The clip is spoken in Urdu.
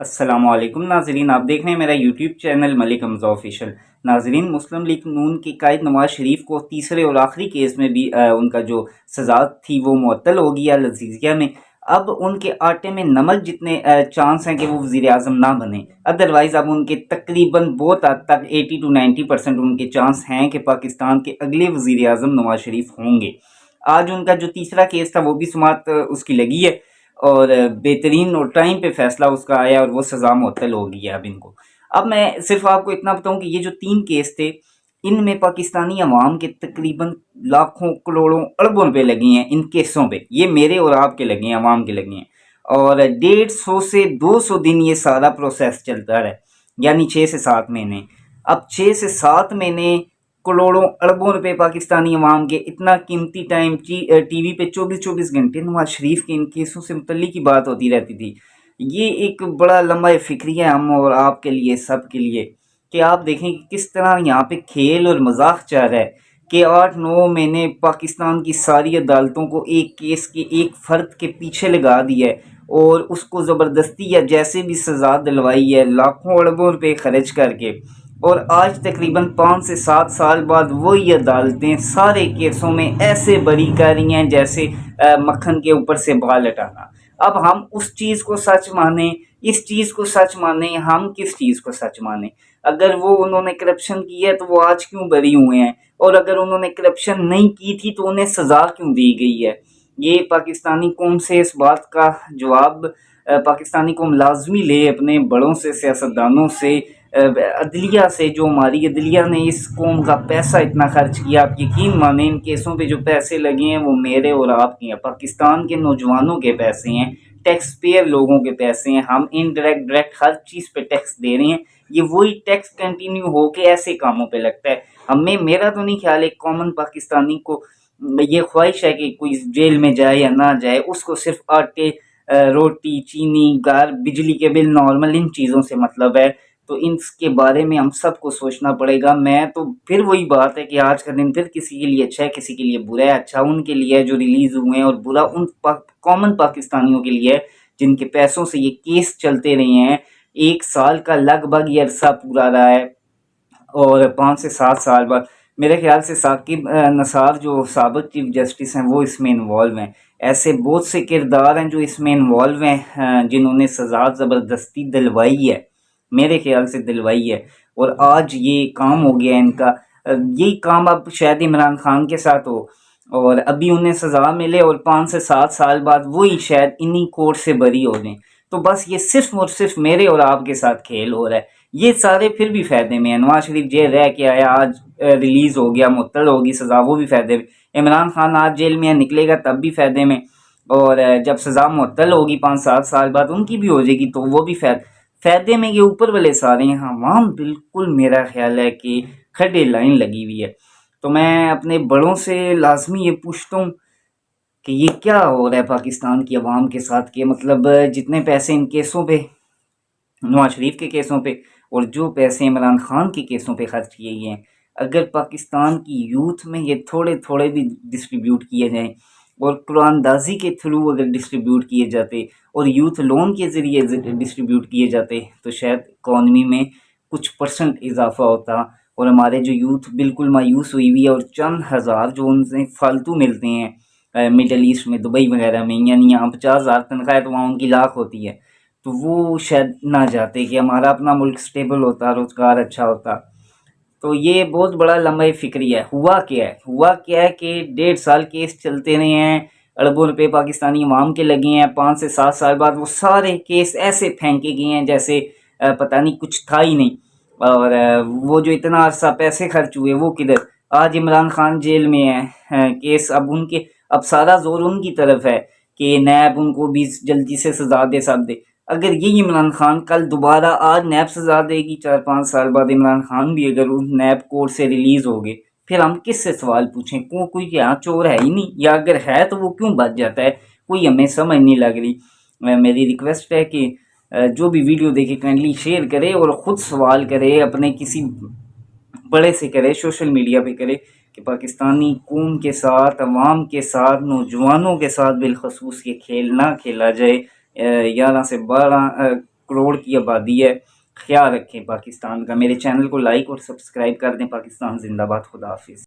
السلام علیکم ناظرین، آپ دیکھ رہے ہیں میرا یوٹیوب چینل ملک حمزہ آفیشیل۔ ناظرین، مسلم لیگ نون کے قائد نواز شریف کو تیسرے اور آخری کیس میں بھی ان کا جو سزا تھی وہ معطل ہو گیا لذیذیہ میں۔ اب ان کے آٹے میں نمک جتنے چانس ہیں کہ وہ وزیر اعظم نہ بنے، ادروائز اب ان کے تقریباً بہت حد تک 80 to 90% ان کے چانس ہیں کہ پاکستان کے اگلے وزیر اعظم نواز شریف ہوں گے۔ آج ان کا جو تیسرا کیس تھا وہ بھی سماعت اس کی لگی ہے، اور بہترین اور ٹائم پہ فیصلہ اس کا آیا اور وہ سزا معطل ہو گئی ہے اب ان کو۔ اب میں صرف آپ کو اتنا بتاؤں کہ یہ جو 3 کیس تھے، ان میں پاکستانی عوام کے تقریباً لاکھوں کروڑوں اربوں روپے لگے ہیں ان کیسوں پہ۔ یہ میرے اور آپ کے لگے ہیں، عوام کے لگے ہیں، اور 150 سے 200 دن یہ سارا پروسیس چلتا رہا، یعنی 6 سے 7 مہینے۔ اب 6 سے 7 مہینے کروڑوں اربوں روپے پاکستانی عوام کے، اتنا قیمتی ٹائم ٹی وی پہ 24 گھنٹے نواز شریف کے ان کیسوں سے متعلق کی بات ہوتی رہتی تھی۔ یہ ایک بڑا لمبا فکری ہے ہم اور آپ کے لیے، سب کے لیے، کہ آپ دیکھیں کہ کس طرح یہاں پہ کھیل اور مذاق چل رہا ہے کہ 8-9 مہینے پاکستان کی ساری عدالتوں کو ایک کیس کے ایک فرد کے پیچھے لگا دیا ہے، اور اس کو زبردستی یا جیسے بھی سزا دلوائی ہے لاکھوں اربوں روپے خرچ کر کے، اور آج تقریباً 5 سے 7 سال بعد وہی عدالتیں سارے کیسوں میں ایسے بری کر رہی ہیں جیسے مکھن کے اوپر سے بال ہٹانا۔ اب ہم اس چیز کو سچ مانیں، اس چیز کو سچ مانیں، ہم کس چیز کو سچ مانیں؟ اگر وہ انہوں نے کرپشن کی ہے تو وہ آج کیوں بری ہوئے ہیں، اور اگر انہوں نے کرپشن نہیں کی تھی تو انہیں سزا کیوں دی گئی ہے؟ یہ پاکستانی قوم سے اس بات کا جواب پاکستانی قوم لازمی لے، اپنے بڑوں سے، سیاستدانوں سے، عدلیہ سے۔ جو ہماری عدلیہ نے اس قوم کا پیسہ اتنا خرچ کیا، آپ یقین مانیں ان کیسوں پہ جو پیسے لگے ہیں وہ میرے اور آپ کے ہیں، پاکستان کے نوجوانوں کے پیسے ہیں، ٹیکس پیئر لوگوں کے پیسے ہیں۔ ہم انڈائریکٹ ڈائریکٹ ہر چیز پہ ٹیکس دے رہے ہیں، یہ وہی ٹیکس کنٹینیو ہو کے ایسے کاموں پہ لگتا ہے۔ میرا تو نہیں خیال ایک کامن پاکستانی کو یہ خواہش ہے کہ کوئی جیل میں جائے یا نہ جائے، اس کو صرف آٹے، روٹی، چینی، گھر، بجلی کے بل، نارمل ان چیزوں سے مطلب ہے۔ تو ان کے بارے میں ہم سب کو سوچنا پڑے گا۔ میں تو پھر وہی بات ہے کہ آج کا دن پھر کسی کے لیے اچھا ہے، کسی کے لیے برا ہے۔ اچھا ان کے لیے جو ریلیز ہوئے ہیں، اور برا ان کامن پاکستانیوں کے لیے جن کے پیسوں سے یہ کیس چلتے رہے ہیں۔ 1 سال کا لگ بھگ یہ عرصہ پورا رہا ہے، اور 5 سے 7 سال بعد میرے خیال سے ثاقب نثار جو سابق چیف جسٹس ہیں وہ اس میں انوالو ہیں۔ ایسے بہت سے کردار ہیں جو اس میں انوالو ہیں، جنہوں نے سزا زبردستی دلوائی ہے، میرے خیال سے دلوائی ہے، اور آج یہ کام ہو گیا ان کا۔ یہی کام اب شاید عمران خان کے ساتھ ہو، اور ابھی انہیں سزا ملے اور 5 سے 7 سال بعد وہی شاید انہی کورٹ سے بری ہو جائیں۔ تو بس یہ صرف اور صرف میرے اور آپ کے ساتھ کھیل ہو رہا ہے۔ یہ سارے پھر بھی فائدے میں ہیں۔ نواز شریف جیل رہ کے آیا، آج ریلیز ہو گیا، معطل ہوگی سزا، وہ بھی فائدے میں۔ عمران خان آج جیل میں نکلے گا تب بھی فائدے میں، اور جب سزا معطل ہوگی 5-7 سال بعد ان کی بھی ہو جائے گی تو وہ بھی فائدے میں۔ یہ اوپر والے سارے ہیں، عوام بالکل میرا خیال ہے کہ کھڈے لائن لگی ہوئی ہے۔ تو میں اپنے بڑوں سے لازمی یہ پوچھتا ہوں کہ یہ کیا ہو رہا ہے پاکستان کی عوام کے ساتھ، کہ مطلب جتنے پیسے ان کیسوں پہ، نواز شریف کے کیسوں پہ، اور جو پیسے عمران خان کے کیسوں پہ خرچ کیے گئے ہیں، اگر پاکستان کی یوتھ میں یہ تھوڑے تھوڑے بھی ڈسٹریبیوٹ کیے جائیں، اور قرآن دازی کے تھرو اگر ڈسٹریبیوٹ کیے جاتے، اور یوتھ لون کے ذریعے ڈسٹریبیوٹ کیے جاتے، تو شاید اکانومی میں کچھ پرسنٹ اضافہ ہوتا، اور ہمارے جو یوتھ بالکل مایوس ہوئی ہوئی ہے، اور چند ہزار جو ان سے فالتو ملتے ہیں مڈل ایسٹ میں، دبئی وغیرہ میں، یعنی یہاں 50,000 تنخواہ ہے تو وہاں ان کی لاکھ ہوتی ہے، تو وہ شاید نہ جاتے کہ ہمارا اپنا ملک سٹیبل ہوتا، روزگار اچھا ہوتا۔ تو یہ بہت بڑا لمبا فکری ہے۔ ہوا کیا ہے کہ 1.5 سال کیس چلتے رہے ہیں، اربوں روپے پاکستانی عوام کے لگے ہیں۔ 5 سے 7 سال بعد وہ سارے کیس ایسے پھینکے گئے ہیں جیسے پتہ نہیں کچھ تھا ہی نہیں، اور وہ جو اتنا عرصہ پیسے خرچ ہوئے وہ کدھر؟ آج عمران خان جیل میں ہے، کیس اب سارا زور ان کی طرف ہے کہ نیب ان کو بھی جلدی سے سزا دے، سب دے۔ اگر یہی عمران خان کل دوبارہ آج نیب سزا دے گی، 4-5 سال بعد عمران خان بھی اگر نیب کورٹ سے ریلیز ہو گئے، پھر ہم کس سے سوال پوچھیں؟ کوئی یہاں چور ہے ہی نہیں، یا اگر ہے تو وہ کیوں بچ جاتا ہے؟ کوئی ہمیں سمجھ نہیں لگ رہی۔ میری ریکویسٹ ہے کہ جو بھی ویڈیو دیکھے کائنڈلی شیئر کرے، اور خود سوال کرے، اپنے کسی بڑے سے کرے، سوشل میڈیا پہ کرے، کہ پاکستانی قوم کے ساتھ، عوام کے ساتھ، نوجوانوں کے ساتھ بالخصوص یہ کھیل نہ کھیلا جائے۔ 11 سے 12 کروڑ کی آبادی ہے. خیال رکھیں پاکستان کا. میرے چینل کو لائک اور سبسکرائب کر دیں. پاکستان زندہ باد. خدا حافظ.